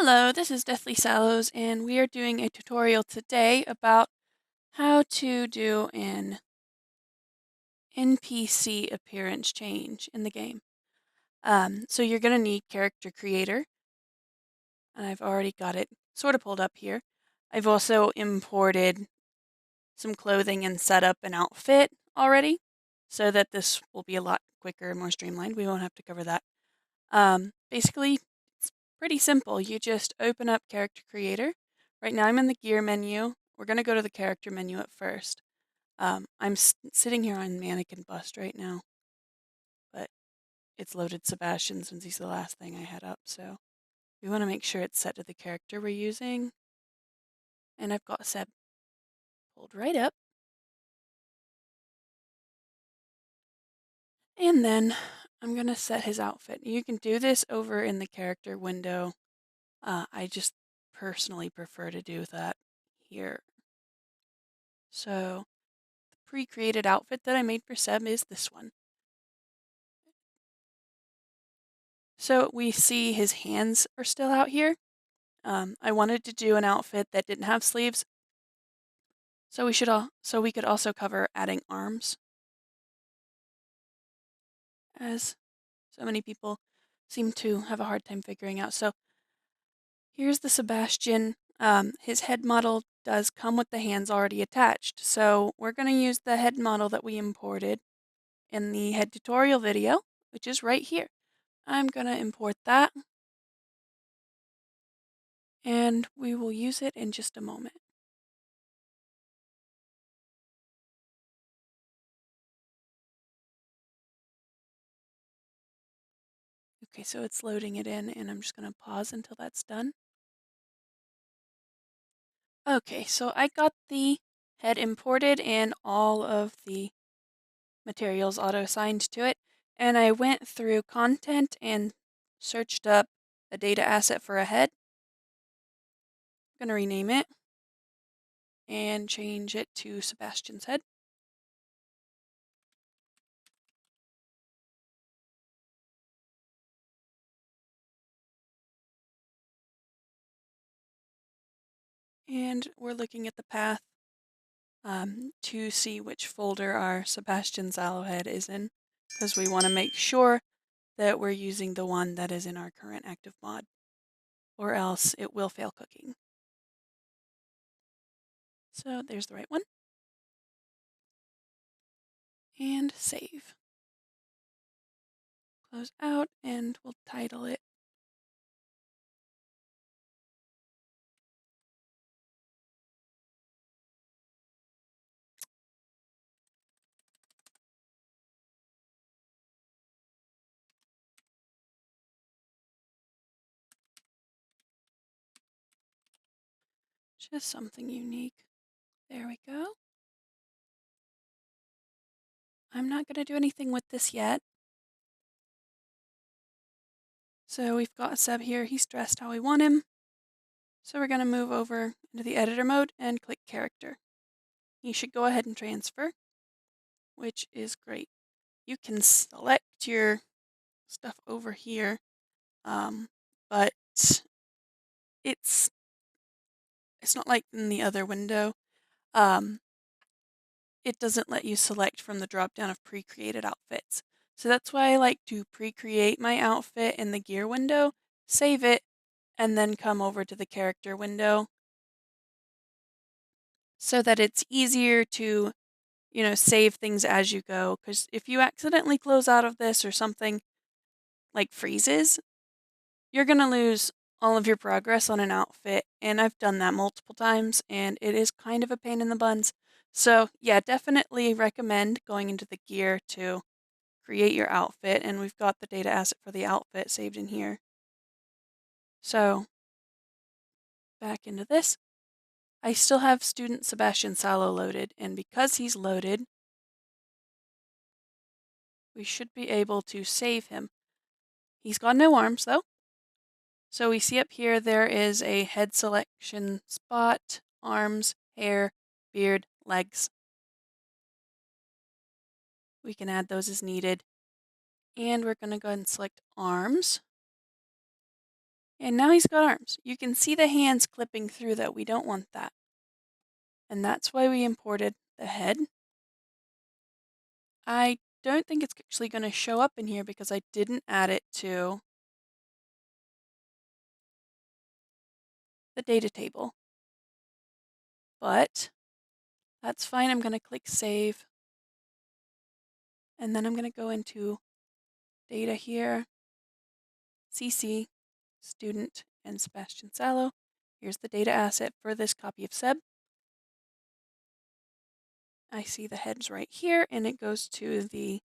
Hello, this is Deathly Sallows, and we are doing a tutorial today about how to do an NPC appearance change in the game. So you're going to need Character Creator, and I've already got it sort of pulled up here. I've also imported some clothing and set up an outfit already, so that this will be a lot quicker and more streamlined. We won't have to cover that. Basically, it's pretty simple. You just open up Character Creator. Right now I'm in the gear menu. We're going to go to the character menu at first. I'm sitting here on Mannequin Bust right now, but it's loaded Sebastian since he's the last thing I had up, so we want to make sure it's set to the character we're using. And I've got Seb pulled right up. And then I'm going to set his outfit. You can do this over in the character window. I just personally prefer to do that here. So the pre-created outfit that I made for Seb is this one. So we see his hands are still out here. I wanted to do an outfit that didn't have sleeves, so we could also cover adding arms, as so many people seem to have a hard time figuring out. So here's the Sebastian. His head model does come with the hands already attached, so we're going to use the head model that we imported in the head tutorial video, which is right here. I'm going to import that, and we will use it in just a moment. Okay, so it's loading it in, and I'm just going to pause until that's done. Okay, so I got the head imported and all of the materials auto-assigned to it, and I went through content and searched up a data asset for a head. I'm going to rename it and change it to Sebastian's head. And we're looking at the path to see which folder our Sebastian's aloe head is in, because we want to make sure that we're using the one that is in our current active mod, or else it will fail cooking. So there's the right one. And save. Close out, and we'll title it just something unique. There we go. I'm not going to do anything with this yet. So we've got Seb here. He's dressed how we want him. So we're going to move over into the editor mode and click character. You should go ahead and transfer, which is great. You can select your stuff over here, but it's not like in the other window. It doesn't let you select from the drop-down of pre-created outfits. So that's why I like to pre-create my outfit in the gear window, save it, and then come over to the character window so that it's easier to, save things as you go. Because if you accidentally close out of this or something like freezes, you're going to lose all of your progress on an outfit. And I've done that multiple times, and it is kind of a pain in the buns. So yeah, definitely recommend going into the gear to create your outfit, and we've got the data asset for the outfit saved in here. So back into this. I still have student Sebastian Salo loaded, and because he's loaded, we should be able to save him. He's got no arms though. So we see up here there is a head selection spot, arms, hair, beard, legs. We can add those as needed. And we're going to go ahead and select arms. And now he's got arms. You can see the hands clipping through though. We don't want that. And that's why we imported the head. I don't think it's actually going to show up in here because I didn't add it to the data table. But that's fine. I'm going to click save. And then I'm going to go into data here, CC, student, and Sebastian Salo. Here's the data asset for this copy of Seb. I see the heads right here, and it goes to the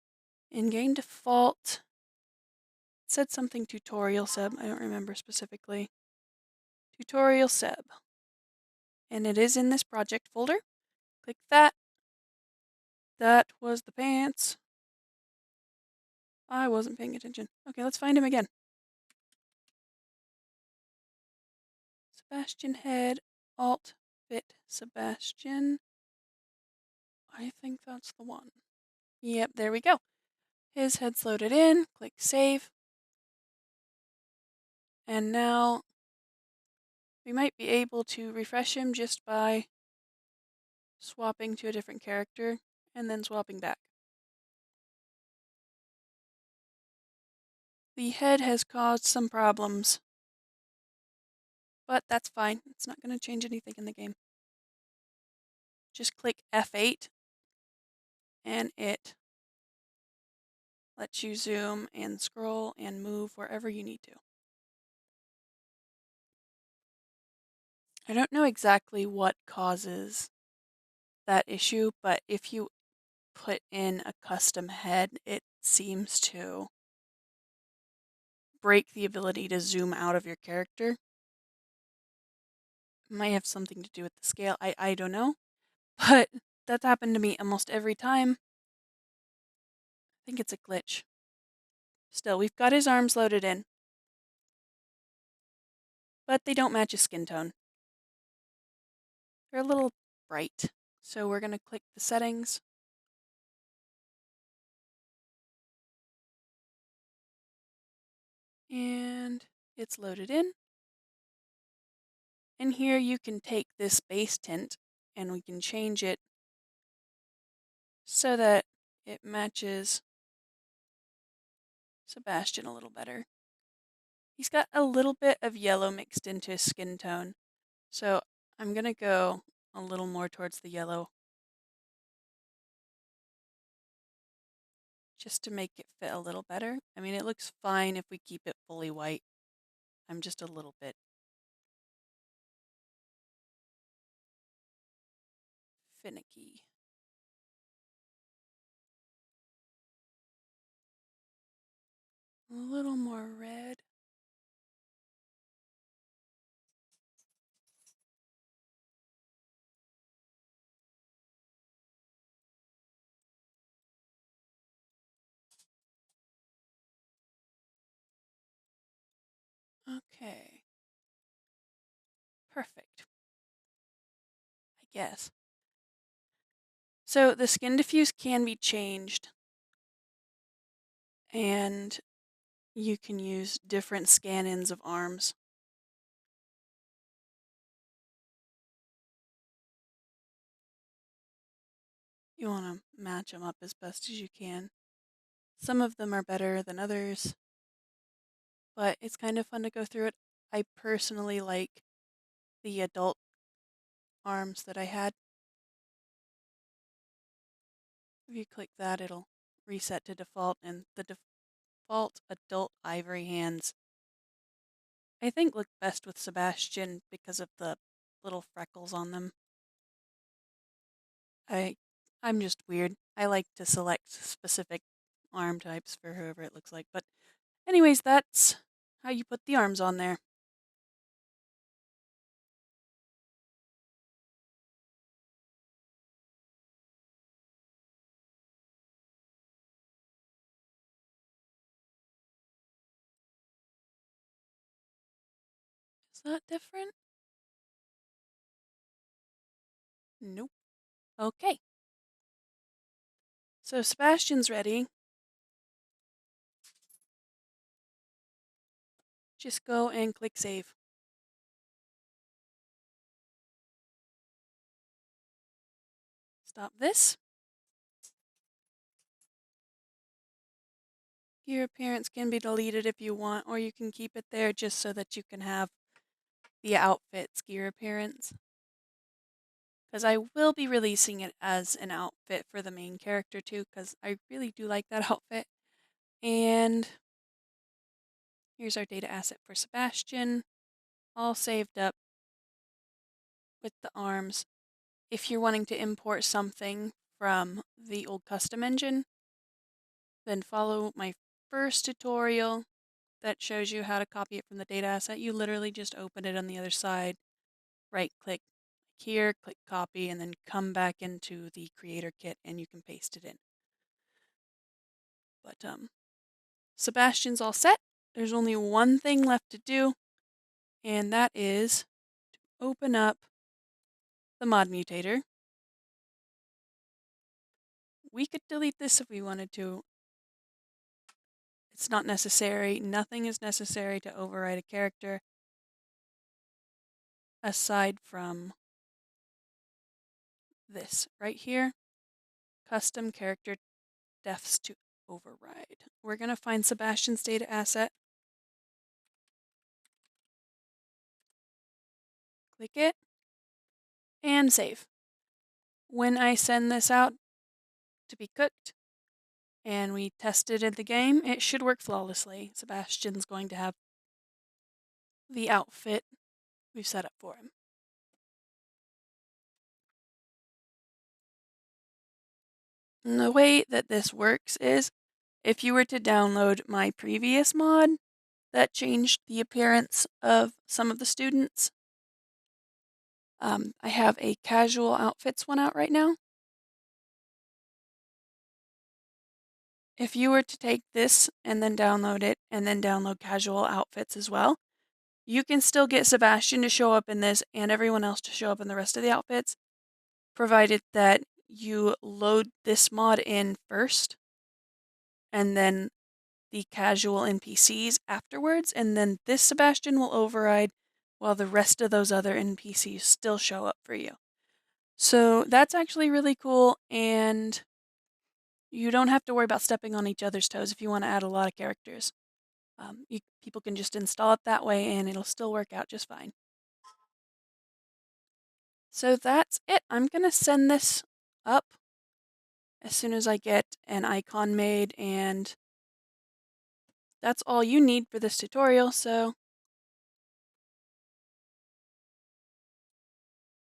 in-game default. It said something tutorial Seb. I don't remember specifically. Tutorial Seb. And it is in this project folder. Click that. That was the pants. I wasn't paying attention. Okay, let's find him again. Sebastian head, alt, fit, Sebastian. I think that's the one. Yep, there we go. His head's loaded in. Click save. And now we might be able to refresh him just by swapping to a different character and then swapping back. The head has caused some problems, but that's fine. It's not going to change anything in the game. Just click F8 and it lets you zoom and scroll and move wherever you need to. I don't know exactly what causes that issue, but if you put in a custom head, it seems to break the ability to zoom out of your character. It might have something to do with the scale. I don't know. But that's happened to me almost every time. I think it's a glitch. Still, we've got his arms loaded in. But they don't match his skin tone. They're a little bright. So we're going to click the settings. And it's loaded in. And here you can take this base tint and we can change it so that it matches Sebastian a little better. He's got a little bit of yellow mixed into his skin tone, so I'm going to go a little more towards the yellow just to make it fit a little better. I mean, it looks fine if we keep it fully white. I'm just a little bit finicky. A little more red. Okay. Perfect. I guess. So the skin diffuse can be changed, and you can use different scan-ins of arms. You want to match them up as best as you can. Some of them are better than others, but it's kind of fun to go through it. I personally like the adult arms that I had. If you click that, it'll reset to default, and the default adult ivory hands I think look best with Sebastian because of the little freckles on them. I'm just weird. I like to select specific arm types for whoever it looks like. But anyways, that's how you put the arms on there. Is that different? Nope. Okay. So Sebastian's ready. just go and click save. Stop this. Gear appearance can be deleted if you want, or you can keep it there just so that you can have the outfit's gear appearance. Because I will be releasing it as an outfit for the main character too, because I really do like that outfit. And here's our data asset for Sebastian, all saved up with the arms. If you're wanting to import something from the old custom engine, then follow my first tutorial that shows you how to copy it from the data asset. You literally just open it on the other side, right click here, click copy, and then come back into the creator kit and you can paste it in. But Sebastian's all set. There's only one thing left to do, and that is to open up the mod mutator. We could delete this if we wanted to. It's not necessary. Nothing is necessary to override a character aside from this right here. Custom character defs to override. We're going to find Sebastian's data asset. Click it and save. When I send this out to be cooked and we test it in the game, it should work flawlessly. Sebastian's going to have the outfit we've set up for him. And the way that this works is if you were to download my previous mod that changed the appearance of some of the students, I have a casual outfits one out right now. If you were to take this and then download it and then download casual outfits as well, you can still get Sebastian to show up in this and everyone else to show up in the rest of the outfits, provided that you load this mod in first and then the casual NPCs afterwards, and then this Sebastian will override while the rest of those other NPCs still show up for you. So that's actually really cool, and you don't have to worry about stepping on each other's toes if you want to add a lot of characters. People can just install it that way and it'll still work out just fine. So that's it. I'm going to send this up as soon as I get an icon made, and that's all you need for this tutorial. So